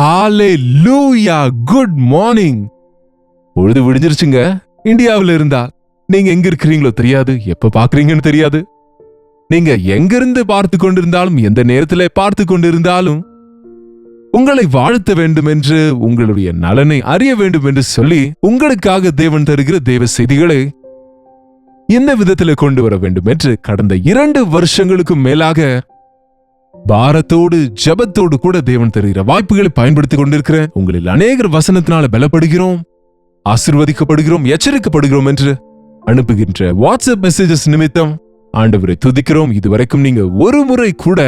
ஹalleluya, good morning. பொழுது விடிஞ்சிருச்சுங்க. இந்தியாவில் இருந்தா நீங்க எங்க இருக்கிறீங்களோ தெரியாது, எப்ப பாக்குறீங்கன்னு தெரியாது. நீங்க எங்கிருந்து பார்த்து கொண்டிருந்தாலும், எந்த நேரத்தில் பார்த்து கொண்டிருந்தாலும், உங்களை வாழ்த்த வேண்டும் என்று, உங்களுடைய நலனை அறிய வேண்டும் என்று சொல்லி உங்களுக்காக தேவன் தருகிற தேவ செய்திகளை எந்த விதத்தில் கொண்டு வர வேண்டும் என்று கடந்த 2 வருஷங்களுக்கும் மேலாக பாரத்தோடு ஜபத்தோடு கூட தேவன் தருகிற வாய்ப்புகளை பயன்படுத்திக் கொண்டிருக்கிறேன். உங்களில் அநேகர் வசனத்தினால பலப்படுகிறோம், ஆசீர்வதிக்கப்படுகிறோம், எச்சரிக்கப்படுகிறோம் என்று அனுப்புகின்ற வாட்ஸ்அப் மெசேஜஸ் நிமித்தம் ஆண்டவரை துதிக்கிறோம். இதுவரைக்கும் நீங்க ஒரு முறை கூட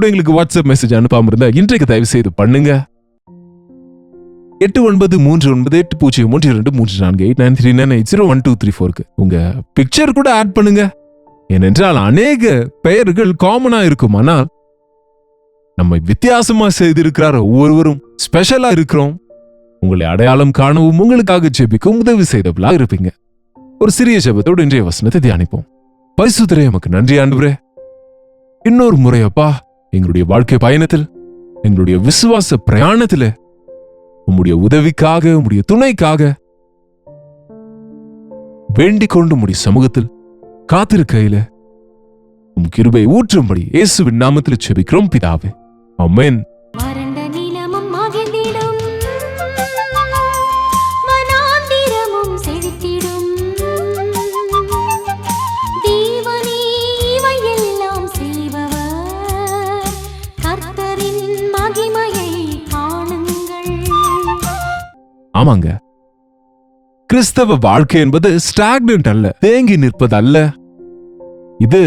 எங்களுக்கு வாட்ஸ்அப் மெசேஜ் அனுப்பாம இருந்தா இன்றைக்கு தயவு செய்து பண்ணுங்க. 8939032348934893980123 உங்க பிக்சர் கூட ஆட் பண்ணுங்க. ஏனென்றால் அநேக பெயர்கள் காமனா இருக்கும், ஆனால் நம்மை வித்தியாசமா செய்திருக்கிறார். ஒவ்வொருவரும் ஸ்பெஷலா இருக்கிறோம். உங்களை அடையாளம் காணவும் உங்களுக்காக ஜெபிக்கும் உதவி செய்தவர்களா இருப்பீங்க. ஒரு சிறிய ஜெபத்தோடு இன்றைய வசனத்தை தியானிப்போம். பரிசுத்தரே, எமக்கு நன்றி ஆண்டவரே. இன்னொரு முறையப்பா, எங்களுடைய வாழ்க்கை பயணத்தில், எங்களுடைய விசுவாச பிரயாணத்தில் உம்முடைய உதவிக்காக, உம்முடைய துணைக்காக வேண்டிக் கொண்டு உம்முடைய சமூகத்தில் காத்திருக்கையில உம் கிருபை ஊற்றும்படி இயேசுவின் நாமத்தில் ஜெபிக்கிறோம் பிதாவே, ஆமென். ஆமாங்க, கிறிஸ்தவ வாழ்க்கை என்பது ஸ்டாக்னன்ட் அல்ல, தேங்கி நிற்பது அல்ல. இது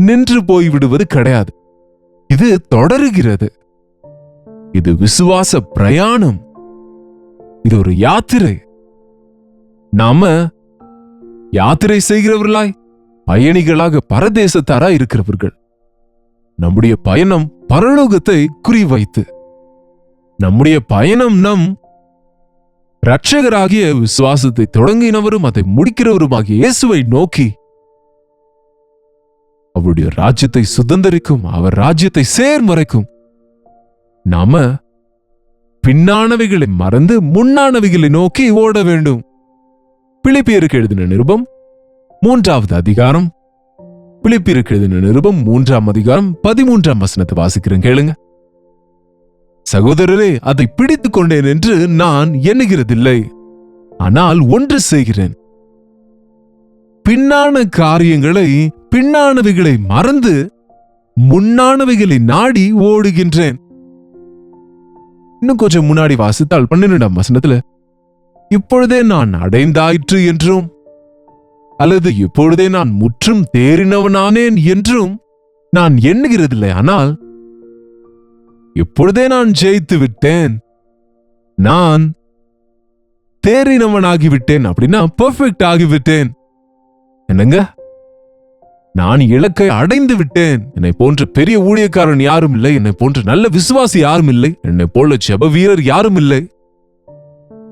நின்று போய் விடுவது கிடையாது. இது தொடருகிறது. இது விசுவாச பிரயாணம். இது ஒரு யாத்திரை. நாம யாத்திரை செய்கிறவர்களாய், பயணிகளாக, பரதேசத்தாராய் இருக்கிறவர்கள். நம்முடைய பயணம் பரலோகத்தை குறிவைத்து, நம்முடைய பயணம் நம் இரட்சகராகிய விசுவாசத்தை தொடங்கினவரும் அதை முடிக்கிறவருமாகிய இயேசுவை நோக்கி அவருடைய ராஜ்யத்தை சுதந்தரிக்கும், அவர் ராஜ்யத்தை சேர்மறைக்கும். நாம பின்னானவைகளை மறந்து முன்னானவைகளை நோக்கி ஓட வேண்டும். பிலிப்பியருக்கு எழுதின நிருபம் 3வது அதிகாரம், பிலிப்பியருக்கு எழுதின நிருபம் 3ஆம் அதிகாரம் 13ஆம் வசனத்தை வாசிக்கிறேன், கேளுங்க. சகோதரரே, அதை பிடித்துக் கொண்டேன் என்று நான் எண்ணுகிறதில்லை, ஆனால் ஒன்று செய்கிறேன், பின்னான காரியங்களை, பின்னானவைகளை மறந்து முன்னானவைகளை நாடி ஓடுகின்றேன். இன்னும் கொஞ்சம் முன்னாடி வாசித்தால் 12ஆம் வசனத்துல, இப்பொழுதே நான் அடைந்தாயிற்று என்றும், அல்லது இப்பொழுதே நான் முற்றும் தேறினவனானேன் என்றும் நான் எண்ணுகிறதில்லை, ஆனால் இப்பொழுதே நான் ஜெயித்து விட்டேன், நான் தேறினவனாகிவிட்டேன். அப்படின்னா பெர்ஃபெக்ட் ஆகிவிட்டேன். என்னங்க, நான் இலக்கை அடைந்து விட்டேன். என்னை போன்ற பெரிய ஊழியக்காரன் யாரும் இல்லை, என்னை போன்ற நல்ல விசுவாசி யாரும் இல்லை, என்னை போல ஜெப வீரர் யாரும் இல்லை.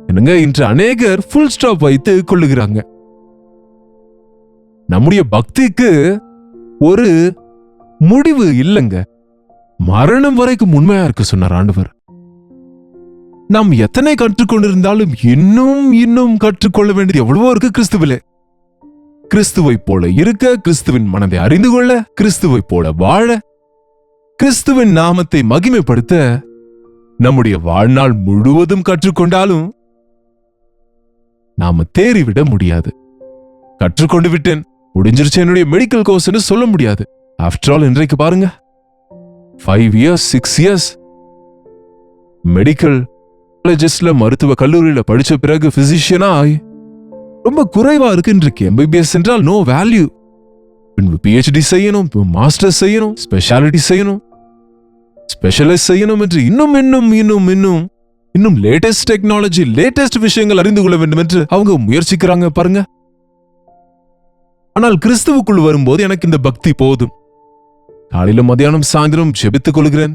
என்னங்க, இன்று அநேகர் ஃபுல் ஸ்டாப் வைத்து கொள்ளுகிறாங்க. நம்முடைய பக்திக்கு ஒரு முடிவு இல்லைங்க. மரணம் வரைக்கும் உண்மையா இருக்க சொன்னார் ஆண்டவர். நாம் எத்தனை கற்றுக்கொண்டிருந்தாலும் இன்னும் இன்னும் கற்றுக்கொள்ள வேண்டியது எவ்வளவோ இருக்கு கிறிஸ்துவிலே. கிறிஸ்துவை போல இருக்க, கிறிஸ்துவின் மனதை அறிந்து கொள்ள, கிறிஸ்துவை போல வாழ, கிறிஸ்துவின் நாமத்தை மகிமைப்படுத்த நம்முடைய வாழ்நாள் முழுவதும் கற்றுக்கொண்டாலும் நாம தேறிவிட முடியாது. கற்றுக்கொண்டு விட்டேன், முடிஞ்சிருச்சு என்னுடைய மெடிக்கல் கோர்ஸ்னு சொல்ல முடியாது. ஆஃப்டர் ஆல் இன்றைக்கு பாருங்க, 5 years 6 years மெடிக்கல் காலேஜஸ்ல, மருத்துவ கல்லூரியில படிச்ச பிறகு பிசிஷியனா ரொம்ப குறைவா இருக்கு இன்றைக்கு. எம்பிபிஎஸ் என்றால் நோ வேல்யூ. பிஹெச்டி செய்யணும், மாஸ்டர்ஸ் செய்யணும், ஸ்பெஷாலிட்டி செய்யணும், ஸ்பெஷலைஸ் செய்யணும் என்று இன்னும் இன்னும் இன்னும் இன்னும் இன்னும் லேட்டஸ்ட் டெக்னாலஜி, லேட்டஸ்ட் விஷயங்கள் அறிந்து கொள்ள வேண்டும் என்று அவங்க முயற்சிக்கிறாங்க பாருங்க. ஆனால் கிறிஸ்துவுக்குள் வரும்போது எனக்கு இந்த பக்தி போதும். காலையில மத்தியானம் சாயந்தரம் ஜெபித்துக் கொள்கிறேன்.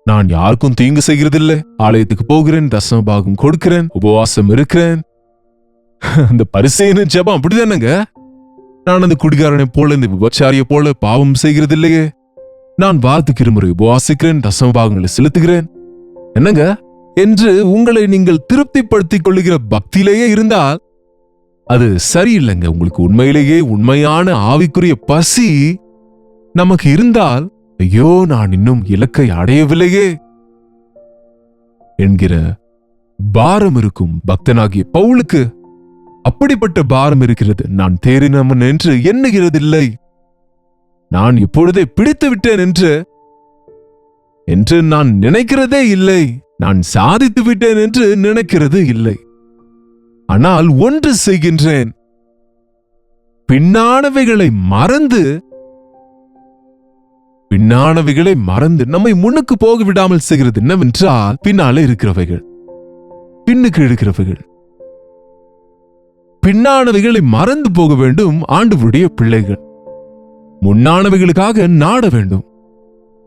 நான் யாருக்கும் தீங்கு செய்கிறதில்லை. ஆலயத்துக்கு போகிறேன், தசம பாகம் கொடுக்கிறேன், உபவாசம் இருக்கிறேன். அந்த பரிசேயன ஜெபம் அப்படிதானங்க. நான் அந்த குடிகாரனை போல, இந்த விபச்சாரிய போல பாவம் செய்கிறதில்லையே. நான் வாரத்துக்கு 2 முறை உபவாசிக்கிறேன், தசம பாகங்களை செலுத்துகிறேன். என்னங்க என்று உங்களை நீங்கள் திருப்திப்படுத்திக் கொள்ளுகிற பக்தியிலேயே இருந்தால் அது சரியில்லைங்க. உங்களுக்கு உண்மையிலேயே உண்மையான ஆவிக்குரிய பசி நமக்கு இருந்தால், ஐயோ நான் இன்னும் இலக்கை அடையவில்லையே என்கிற பாரம் இருக்கும். பக்தனாகிய பவுலுக்கு அப்படிப்பட்ட பாரம் இருக்கிறது. நான் தேறினவன் என்று எண்ணுகிறதில்லை, நான் இப்பொழுதே பிடித்து விட்டேன் என்று நான் நினைக்கிறதே இல்லை, நான் சாதித்து விட்டேன் என்று நினைக்கிறது இல்லை. ஆனால் ஒன்று செய்கின்றேன், பின்னானவைகளை மறந்து நம்மை முன்னுக்கு போக விடாமல் செய்கிறது என்னவென்றால், பின்னாலே இருக்கிறவைகள், பின்னுக்கு இருக்கிறவைகள். பின்னானவைகளை மறந்து போக வேண்டும் ஆண்டவருடைய பிள்ளைகள். முன்னானவைகளுக்காக நாட வேண்டும்.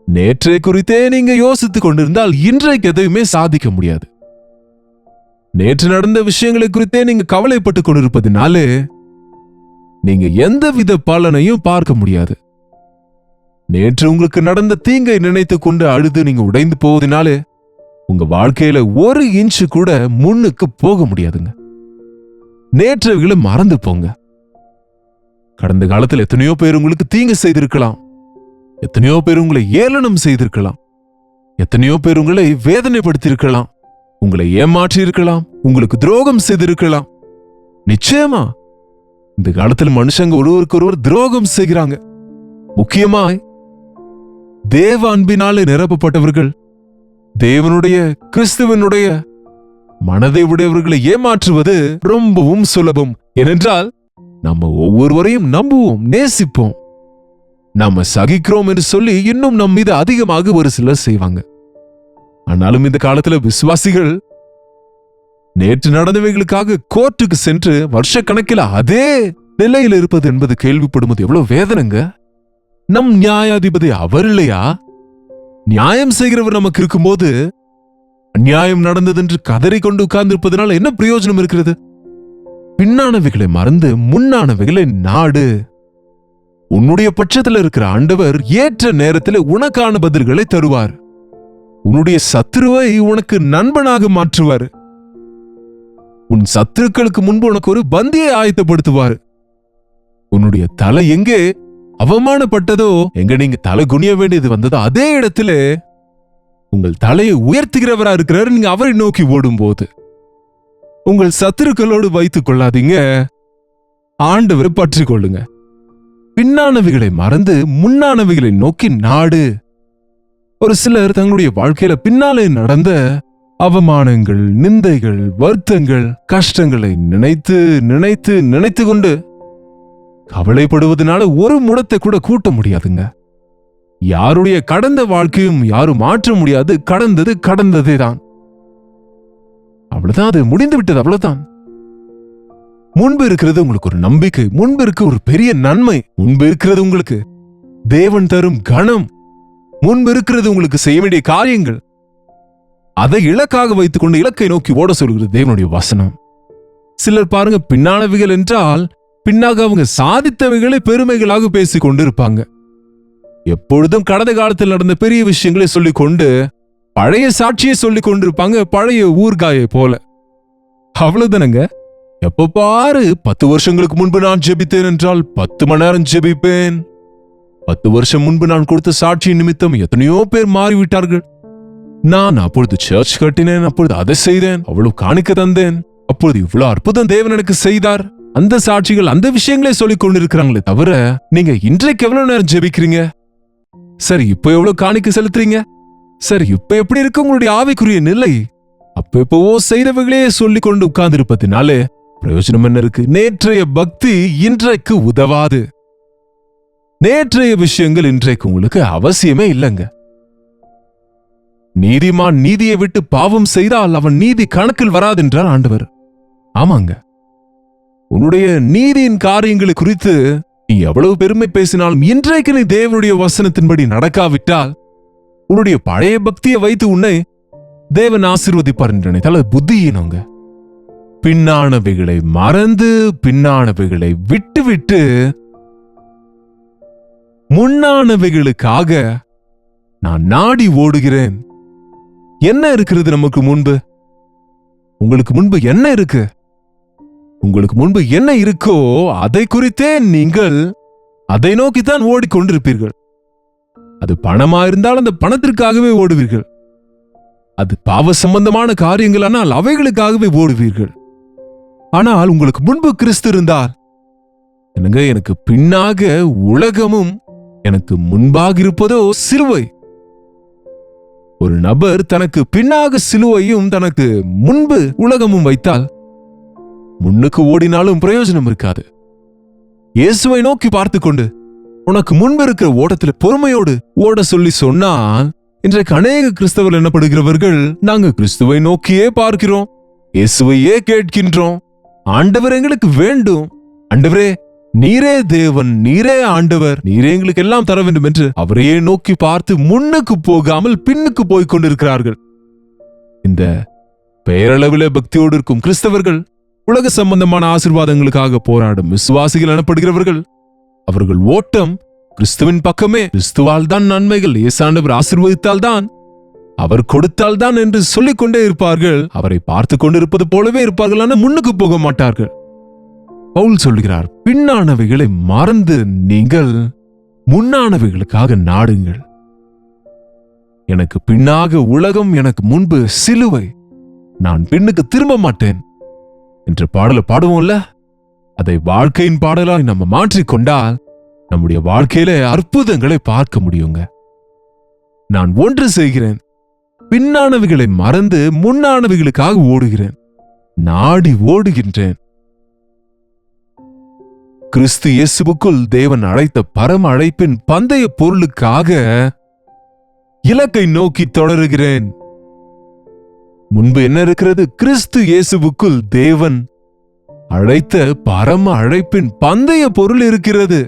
நேற்றை குறித்தே நீங்க யோசித்துக் கொண்டிருந்தால் இன்றைக்கு எதையுமே சாதிக்க முடியாது. நேற்று நடந்த விஷயங்களை குறித்தே நீங்க கவலைப்பட்டுக் கொண்டிருப்பதினாலே நீங்க எந்தவித பலனையும் பார்க்க முடியாது. நேற்று உங்களுக்கு நடந்த தீங்கை நினைத்துக் கொண்டு அழுது நீங்க உடைந்து போவதனாலே உங்க வாழ்க்கையில ஒரு இன்ச்சு கூட முன்னுக்கு போக முடியாதுங்க. நேற்றவைகளை மறந்து போங்க. கடந்த காலத்தில் எத்தனையோ பேர் உங்களுக்கு தீங்கு செய்திருக்கலாம், எத்தனையோ பேர் உங்களை ஏளனம் செய்திருக்கலாம், எத்தனையோ பேர் உங்களை வேதனைப்படுத்தியிருக்கலாம், உங்களை ஏமாற்றி இருக்கலாம், உங்களுக்கு துரோகம் செய்திருக்கலாம். நிச்சயமா இந்த காலத்தில் மனுஷங்க ஒருவருக்கு ஒருவர் துரோகம் செய்கிறாங்க. முக்கியமாய் தேவ அன்பினாலே நிரப்பப்பட்டவர்கள், தேவனுடைய கிறிஸ்துவனுடைய மனதை உடையவர்களை ஏமாற்றுவது ரொம்பவும் சுலபம். ஏனென்றால் நம்ம ஒவ்வொருவரையும் நம்புவோம், நேசிப்போம், நாம சகிக்கிறோம் என்று சொல்லி இன்னும் நம் மீது அதிகமாக ஒரு சிலர் செய்வாங்க. ஆனாலும் இந்த காலத்துல விசுவாசிகள் நேற்று நடந்தவைகளுக்காக கோர்ட்டுக்கு சென்று வருஷ கணக்கில் அதே நிலையில் இருப்பது என்பது கேள்விப்படுவது எவ்வளவு வேதனைங்க. நம் நியாயாதிபதி அவர் இல்லையா? நியாயம் செய்கிறவர் நமக்கு இருக்கும்போது அநியாயம் நடந்தது என்று கதறி கொண்டு உட்கார்ந்திருப்பதனால என்ன பிரயோஜனம் இருக்கிறது? பின்னானவைகளை மறந்து முன்னானவைகளை நாடு. உன்னுடைய பட்சத்தில் இருக்கிற ஆண்டவர் ஏற்ற நேரத்தில் உனக்கான பதில்களை தருவார். உன்னுடைய சத்துருவை உனக்கு நண்பனாக மாற்றுவார். உன் சத்துருக்களுக்கு முன்பு உனக்கு ஒரு பந்தியை ஆயத்தப்படுத்துவார். உன்னுடைய தலை எங்கே அவமானப்பட்டதோ, எங்க நீங்க தலை குனிய வேண்டியது வந்ததோ, அதே இடத்துல உங்கள் தலையை உயர்த்துகிறவரா இருக்கிறார். நீங்க அவரை நோக்கி ஓடும் போது உங்கள் சத்துருக்களோடு வைத்துக் கொள்ளாதீங்க, ஆண்டவரை பற்றி கொள்ளுங்க. பின்னானவைகளை மறந்து முன்னானவைகளை நோக்கி நாடு. ஒரு சிலர் தங்களுடைய வாழ்க்கையில பின்னாலே நடந்த அவமானங்கள், நிந்தைகள், வருத்தங்கள், கஷ்டங்களை நினைத்து நினைத்து நினைத்து கொண்டு கவலைப்படுவதனால ஒரு முடத்தை கூட கூட்ட முடியாதுங்க. யாருடைய கடந்த வாழ்க்கையும் யாரும் மாற்ற முடியாது. கடந்தது கடந்ததே தான், அவ்வளவுதான், அது முடிந்து விட்டது, அவ்வளவுதான். முன்பு இருக்கிறது உங்களுக்கு ஒரு நம்பிக்கை, முன்பு இருக்க ஒரு பெரிய நன்மை, முன்பு இருக்கிறது உங்களுக்கு தேவன் தரும் கணம், முன்பு இருக்கிறது உங்களுக்கு செய்ய வேண்டிய காரியங்கள். அதை இலக்காக வைத்துக் கொண்டு இலக்கை நோக்கி ஓட சொல்கிறது தேவனுடைய வசனம். சிலர் பாருங்க, பின்னானவைகள் என்றால் பின்னாக அவங்க சாதித்தவைகளை பெருமைகளாக பேசிக் கொண்டு இருப்பாங்க. எப்பொழுதும் கடந்த காலத்தில் நடந்த பெரிய விஷயங்களை சொல்லிக் கொண்டு பழைய சாட்சியை சொல்லிக் கொண்டிருப்பாங்க, பழைய ஊர்காயை போல. அவ்வளவுதானங்க. எப்ப பாரு 10 வருஷங்களுக்கு முன்பு நான் ஜெபித்தேன் என்றால் 10 மணி நேரம் ஜெபிப்பேன். 10 வருஷம் முன்பு நான் கொடுத்த சாட்சியின் நிமித்தம் எத்தனையோ பேர் மாறிவிட்டார்கள். நான் அப்பொழுது சர்ச் கட்டினேன், அப்பொழுது அதை செய்தேன், அவ்வளவு காணிக்க தந்தேன், அப்பொழுது இவ்வளவு அற்புதம் தேவன் எனக்கு செய்தார். அந்த சாட்சிகள், அந்த விஷயங்களே சொல்லிக் கொண்டிருக்கிறாங்களே தவிர, நீங்க இன்றைக்கு எவ்வளவு நேரம் ஜெபிக்கிறீங்க? சரி, இப்ப எவ்வளவு காணிக்க செலுத்துறீங்க? சரி, இப்ப எப்படி இருக்கு உங்களுடைய ஆவிக்குரிய நிலை? அப்ப எப்பவோ செய்தவர்களே சொல்லிக் கொண்டு உட்கார்ந்து இருப்பதினாலே பிரயோஜனம் என்ன இருக்கு? நேற்றைய பக்தி இன்றைக்கு உதவாது. நேற்றைய விஷயங்கள் இன்றைக்கு உங்களுக்கு அவசியமே இல்லைங்க. நீதிமான் நீதியை விட்டு பாவம் செய்தால் அவன் நீதி கணக்கில் வராதென்றார் ஆண்டவர். ஆமாங்க, உன்னுடைய நீதியின் காரியங்களை குறித்து நீ எவ்வளவு பெருமை பேசினாலும் இன்றைக்கு நீ தேவனுடைய வசனத்தின்படி நடக்காவிட்டால் உன்னுடைய பழைய பக்தியை வைத்து உன்னை தேவன் ஆசீர்வதிப்பார் என்று நினைத்தால் அது புத்தியீனங்க. பின்னானவைகளை மறந்து பின்னானவைகளை விட்டு முன்னானவைகளுக்காக நான் நாடி ஓடுகிறேன் என்ன இருக்கிறது நமக்கு முன்பு? உங்களுக்கு முன்பு என்ன இருக்கு? உங்களுக்கு முன்பு என்ன இருக்கோ அதை குறித்தே நீங்கள் அதை நோக்கித்தான் ஓடிக்கொண்டிருப்பீர்கள். அது பணமா இருந்தால் அந்த பணத்திற்காகவே ஓடுவீர்கள். அது பாவ சம்பந்தமான காரியங்களானால் அவைகளுக்காகவே ஓடுவீர்கள். ஆனால் உங்களுக்கு முன்பு கிறிஸ்து இருந்தால், எனக்கு பின்னாக உலகமும் எனக்கு முன்பாக இருப்பதோ சிலுவை. ஒரு நபர் தனக்கு பின்னாக சிலுவையும் தனக்கு முன்பு உலகமும் வைத்தால் முன்னுக்கு ஓடினாலும் பிரயோஜனம் இருக்காது. இயேசுவை நோக்கி பார்த்து கொண்டு உனக்கு முன்பு இருக்கிற ஓட்டத்தில் பொறுமையோடு ஓட சொல்லி சொன்னால், இன்றைக்கு அநேக கிறிஸ்தவர்கள் என்னப்படுகிறவர்கள், நாங்க கிறிஸ்துவை நோக்கியே பார்க்கிறோம், இயேசுவையே கேட்கின்றோம், ஆண்டவர் எங்களுக்கு வேண்டும், ஆண்டவரே நீரே தேவன், நீரே ஆண்டவர், நீரே எங்களுக்கு எல்லாம் தர வேண்டும் என்று அவரையே நோக்கி பார்த்து முன்னுக்கு போகாமல் பின்னுக்கு போய் கொண்டிருக்கிறார்கள். இந்த பெயரளவிலே பக்தியோடு இருக்கும் கிறிஸ்தவர்கள், உலக சம்பந்தமான ஆசீர்வாதங்களுக்காக போராடும் விசுவாசிகள் எனப்படுகிறவர்கள், அவர்கள் ஓட்டம் கிறிஸ்துவின் பக்கமே, கிறிஸ்துவால் தான் நன்மைகள், இயேசாண்டவர் ஆசீர்வதித்தால் தான், அவர் கொடுத்தால் தான் என்று சொல்லிக் கொண்டே இருப்பார்கள். அவரை பார்த்து கொண்டிருப்பது போலவே இருப்பார்கள், ஆனால் முன்னுக்கு போக மாட்டார்கள். பவுல் சொல்கிறார், பின்னானவைகளை மறந்து நீங்கள் முன்னானவைகளுக்காக நாடுங்கள். எனக்கு பின்னாக உலகம், எனக்கு முன்பு சிலுவை, நான் பின்னுக்கு திரும்ப மாட்டேன் என்ற பாடலை பாடுவோம்ல, அதை வாழ்க்கையின் பாடலாய் நம்ம மாற்றிக்கொண்டால் நம்முடைய வாழ்க்கையில அற்புதங்களை பார்க்க முடியுங்க. நான் ஒன்று செய்கிறேன், பின்னானவைகளை மறந்து முன்னானவைகளுக்காக ஓடுகிறேன், நாடி ஓடுகின்றேன். கிறிஸ்து இயேசுவுக்குள் தேவன் அழைத்த பரம அழைப்பின் பந்தய பொருளுக்காக இலக்கை நோக்கி தொடருகிறேன். முன்பு என்ன இருக்கிறது? கிறிஸ்து இயேசுவுக்குள் தேவன் அழைத்த பரம அழைப்பின் பந்தய பொருள் இருக்கிறது.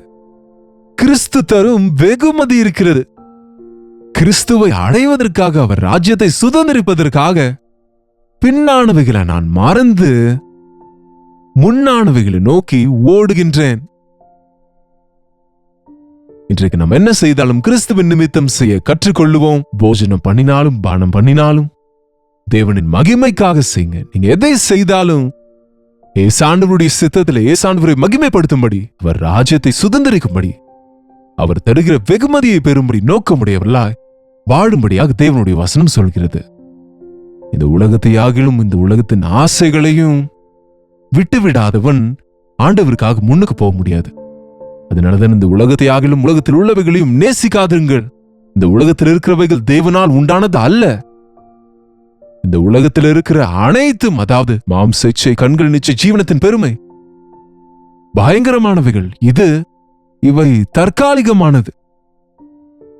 கிறிஸ்து தரும் வெகுமதி இருக்கிறது. கிறிஸ்துவை அடைவதற்காக, அவர் ராஜ்யத்தை சுதந்திரிப்பதற்காக பின்னானவைகளை நான் மறந்து முன்னானவைகளை நோக்கி ஓடுகின்றேன். இன்றைக்கு நாம் என்ன செய்தாலும் கிறிஸ்துவின் நிமித்தம் செய்ய கற்றுக்கொள்ளுவோம். போஜனம் பண்ணினாலும் பானம் பண்ணினாலும் தேவனின் மகிமைக்காக செய்யுங்க. நீங்க எதை செய்தாலும் ஏசாண்டவருடைய சித்தத்தில் ஏசாண்டவரை மகிமைப்படுத்தும்படி, அவர் ராஜ்யத்தை சுதந்திரிக்கும்படி, அவர் தருகிற வெகுமதியை பெறும்படி நோக்கமுடையவர்களாய் வாழும்படியாக தேவனுடைய வசனம் சொல்கிறது. இந்த உலகத்தை ஆகிலும் இந்த உலகத்தின் ஆசைகளையும் விட்டுவிடாதவன் ஆண்டவருக்காக முன்னுக்கு போக முடியாது. அதனாலதான் இந்த உலகத்தை ஆகிலும் உலகத்தில் உள்ளவைகளையும் நேசிக்காதுங்கள். இந்த உலகத்தில் இருக்கிறவைகள் தேவனால் உண்டானது அல்ல. இந்த உலகத்தில் இருக்கிற அனைத்தும், அதாவது மாம்ச இச்சை, கண்கள் நிச்சய, ஜீவனத்தின் பெருமை பயங்கரமானவைகள். இவை தற்காலிகமானது.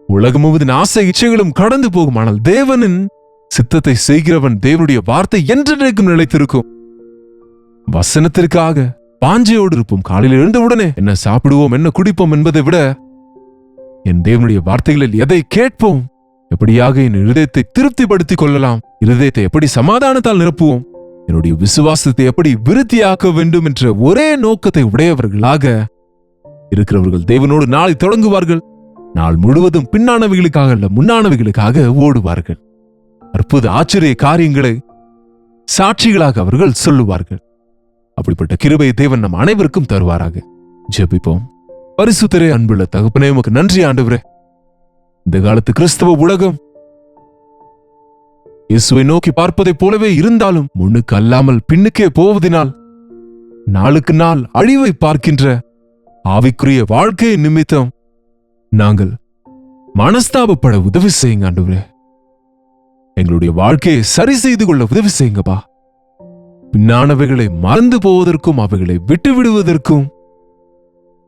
உலகம் முழுவதின் ஆசை இச்சைகளும் கடந்து போகும். ஆனால் தேவனின் சித்தத்தை செய்கிறவன், தேவனுடைய வார்த்தை என்றென்றைக்கும் நிலைத்திருக்கும். வசனத்திற்காக பாஞ்சையோடு இருப்போம். காலையில் எழுந்தவுடனே என்ன சாப்பிடுவோம், என்ன குடிப்போம் என்பதை விட என் தேவனுடைய வார்த்தைகளில் எதை கேட்போம், எப்படியாக என் இருதயத்தை திருப்திப்படுத்திக் கொள்ளலாம், இருதயத்தை எப்படி சமாதானத்தால் நிரப்புவோம், என்னுடைய விசுவாசத்தை எப்படி விருத்தியாக்க வேண்டும் என்ற ஒரே நோக்கத்தை உடையவர்களாக இருக்கிறவர்கள் தேவனோடு நாளை தொடங்குவார்கள். நாள் முழுவதும் பின்னானவைகளுக்காக அல்ல, முன்னானவைகளுக்காக ஓடுவார்கள். அற்புத ஆச்சரிய காரியங்களை சாட்சிகளாக அவர்கள் சொல்லுவார்கள். அப்படிப்பட்ட கிருபையை தேவன் நம் அனைவருக்கும் தருவாராக. ஜெபிப்போம். பரிசுத்தரே, அன்புள்ள தகப்பனே, உமக்கு நன்றி ஆண்டவரே. இந்த காலத்து கிறிஸ்தவ உலகம் இயேசுவை நோக்கி பார்ப்பதைப் போலவே இருந்தாலும் முன்னுக்கு அல்லாமல் பின்னுக்கே போவதினால் நாளுக்கு நாள் அழிவை பார்க்கின்ற ஆவிக்குரிய வாழ்க்கை நிமித்தம் நாங்கள் மனஸ்தாபப்பட உதவி செய்யுங்க ஆண்டவரே. எங்களுடைய வாழ்க்கையை சரி செய்து கொள்ள உதவி செய்யுங்கப்பா. பின்னானவைகளை மறந்து போவதற்கும் அவைகளை விட்டு விடுவதற்கும்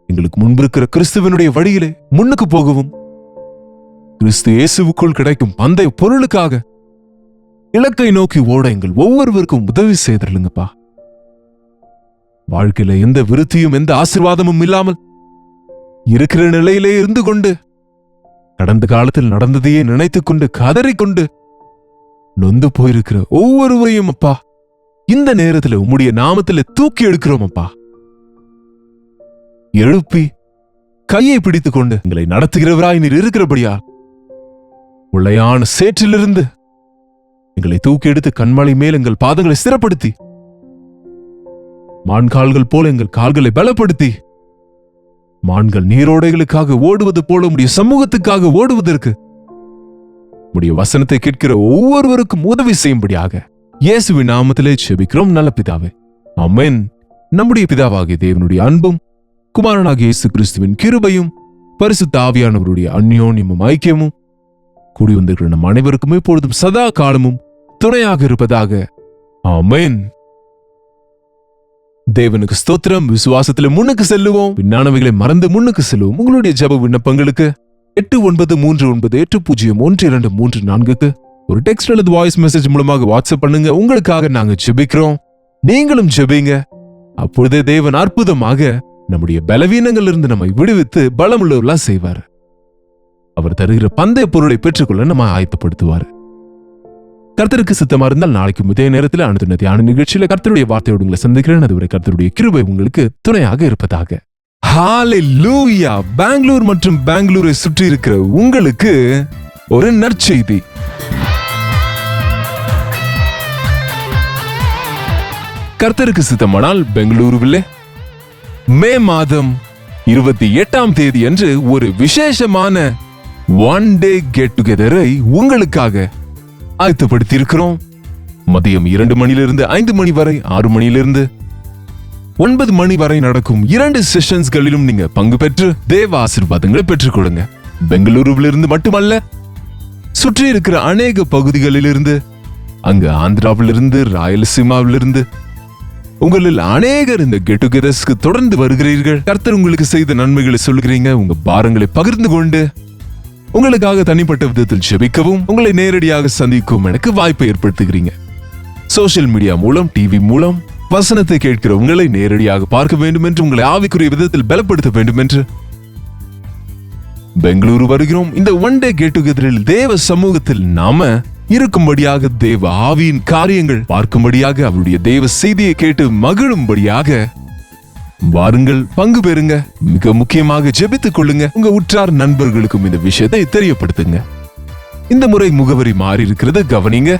எங்களுக்கு முன்பிருக்கிற கிறிஸ்துவனுடைய வழியிலே முன்னுக்கு போகவும், கிறிஸ்து இயேசுவுக்குள் கிடைக்கும் பந்தய பொருளுக்காக இலக்கை நோக்கி ஓட எங்கள் ஒவ்வொருவருக்கும் உதவி செய்திருங்கப்பா. வாழ்க்கையில எந்த விருத்தியும் எந்த ஆசீர்வாதமும் இல்லாமல் இருக்கிற நிலையிலே இருந்து கொண்டு, கடந்த காலத்தில் நடந்ததையே நினைத்துக் கொண்டு கதறிக்கொண்டு நொந்து போயிருக்கிற ஒவ்வொருவரையும் அப்பா இந்த நேரத்தில் உம்முடைய நாமத்தில் தூக்கி எடுக்கிறோம் அப்பா. எழுப்பி கையை பிடித்துக் கொண்டு எங்களை நடத்துகிறவராய் நீர் இருக்கிறபடியா, உள்ளையான சேற்றிலிருந்து எங்களை தூக்கி எடுத்து கண்மலை மேல் எங்கள் பாதங்களை ஸ்திரப்படுத்தி, மான்கால்கள் போல எங்கள் கால்களை பலப்படுத்தி, மான்கள் நீரோடைகளுக்காக ஓடுவது போல உம்முடைய சமூகத்துக்காக ஓடுவதற்கு உம்முடைய வசனத்தை கேட்கிற ஒவ்வொருவருக்கும் உதவி செய்யும்படியாக இயேசுவின் நாமத்திலே ஜெபிக்கிறோம் நல்ல பிதாவே, ஆமென். நம்முடைய பிதாவாகிய தேவனுடைய அன்பும் குமாரனாகிய இயேசு கிறிஸ்துவின் கிருபையும் பரிசுத்த ஆவியானவருடைய அந்யோன்யமும் ஐக்கியமும் கூடி வந்திருக்கிற நம் அனைவருக்கும் எப்பொழுதும் சதா காலமும் துணையாக இருப்பதாக, ஆமென். தேவனுக்கு ஸ்தோத்திரம். விசுவாசத்தில் முன்னுக்கு செல்லுவோம், பின்னானவைகளை மறந்து முன்னுக்கு செல்லுவோம். உங்களுடைய ஜெப விண்ணப்பங்களுக்கு 8939801234 ஒரு டெக்ஸ்ட் அல்லது வாய்ஸ் மெசேஜ் மூலமாக வாட்ஸ்அப் பண்ணுங்க. உங்களுக்காக நாங்க ஜெபிக்கிறோம், நீங்களும் ஜெபிங்க. அப்பொழுதே தேவன் அற்புதமாக நம்முடைய பலவீனங்கள் இருந்து நம்மை விடுவித்து பலமுள்ளவர்களா செய்வார். அவர் தருகிற பந்தய பொருளை பெற்றுக்கொள்ள நம்ம ஆயத்தப்படுத்துவார். கர்த்தருக்கு சித்தமா இருந்தால் நாளைக்கு இதே நேரத்தில் அனுதின தியான நிகழ்ச்சியில கர்த்தருடைய வார்த்தையோடு உங்களை சந்திக்கிறேன். அதுவரை கர்த்தருடைய கிருபை உங்களுக்கு துணையாக இருப்பதாக. ஹalleluya. பெங்களூர் மற்றும் பெங்களூரை சுற்றி இருக்கிற உங்களுக்கு ஒரு நற்செய்தி. கர்த்தருக்கு சித்தமானால் பெங்களூருவிலே மே மாதம் 28ஆம் தேதி அன்று ஒரு விசேஷமான ஒன் டே கெட் டுகெதரை உங்களுக்காக ஆயத்தப்படுத்தி இருக்கிறோம். மதியம் 2 மணியிலிருந்து 5 மணி வரை, 6 மணியிலிருந்து 9 மணி வரை நடக்கும் 2 செஷன்ஸ்களிலும் நீங்க பங்கு பெற்று தேவ ஆசீர்வாதங்களை பெற்றுக் கொடுங்க. பெங்களூருவிலிருந்து மட்டுமல்ல, சுற்றி இருக்கிற அநேக பகுதிகளிலிருந்து, அங்கு ஆந்திராவிலிருந்து, ராயலசீமாவிலிருந்து உங்களில் அநேகர் இந்த கெட் டுகெதர்ஸ்க்கு தொடர்ந்து வருகிறீர்கள். கர்த்தர் உங்களுக்கு செய்த நன்மைகளை சொல்கிறீங்க. உங்க பாரங்களை பகிர்ந்து கொண்டு உங்களுக்காக தனிப்பட்ட விதத்தில் ஜெபிக்கவும் உங்களை நேரடியாக சந்திக்கவும் எனக்கு வாய்ப்பை ஏற்படுத்துகிறீங்க. சோசியல் மீடியா மூலம், டிவி மூலம் வசனத்தை கேட்கிற உங்களை நேரடியாக பார்க்க வேண்டும் என்று, உங்களை ஆவிக்குரிய விதத்தில் பலப்படுத்த வேண்டும் என்று பெங்களூரு வருகிறோம். இந்த ஒன் டே கெட் டுகெதரில் தேவ சமூகத்தில் நாம இருக்கும்படியாக, தேவ ஆவியின் காரியங்கள் பார்க்கும்படியாக, அவருடைய தேவ செய்தியை கேட்டு மகிழும்படியாக வாருங்கள், பங்கு பெறுங்க. மிக முக்கியமாக ஜெபித்துக் கொள்ளுங்க. உங்க உற்றார் நண்பர்களுக்கும் இந்த விஷயத்தை தெரியப்படுத்துங்க. இந்த முறை முகவரி மாறி இருக்கிறது, கவனிங்க.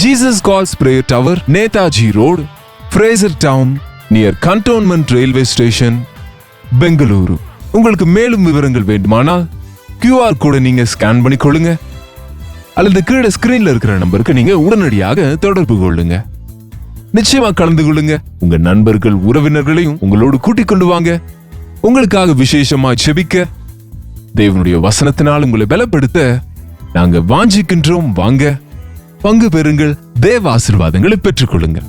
Jesus calls prayer tower, Netaji road, Fraser Town, near cantonment railway station, Bengaluru. உங்களுக்கு மேலும் விவரங்கள் வேண்டுமானால் QR கோடை நீங்க ஸ்கேன் பண்ணி கொள்ளுங்க, அல்லது கீழே ஸ்கிரீன்ல இருக்கிற நம்பருக்கு நீங்க உடனடியாக தொடர்பு கொள்ளுங்க. நிச்சயமா கலந்து கொள்ளுங்க. உங்க நண்பர்கள், உறவினர்களையும் உங்களோடு கூட்டிக் கொண்டு வாங்க. உங்களுக்காக விசேஷமா ஜெபிக்க, தேவனுடைய வசனத்தினால் உங்களை பலப்படுத்த நாங்க வாஞ்சிக்கின்றோம். வாங்க, பங்கு பெறுங்கள், தேவ ஆசீர்வாதங்களை பெற்றுக் கொள்ளுங்க.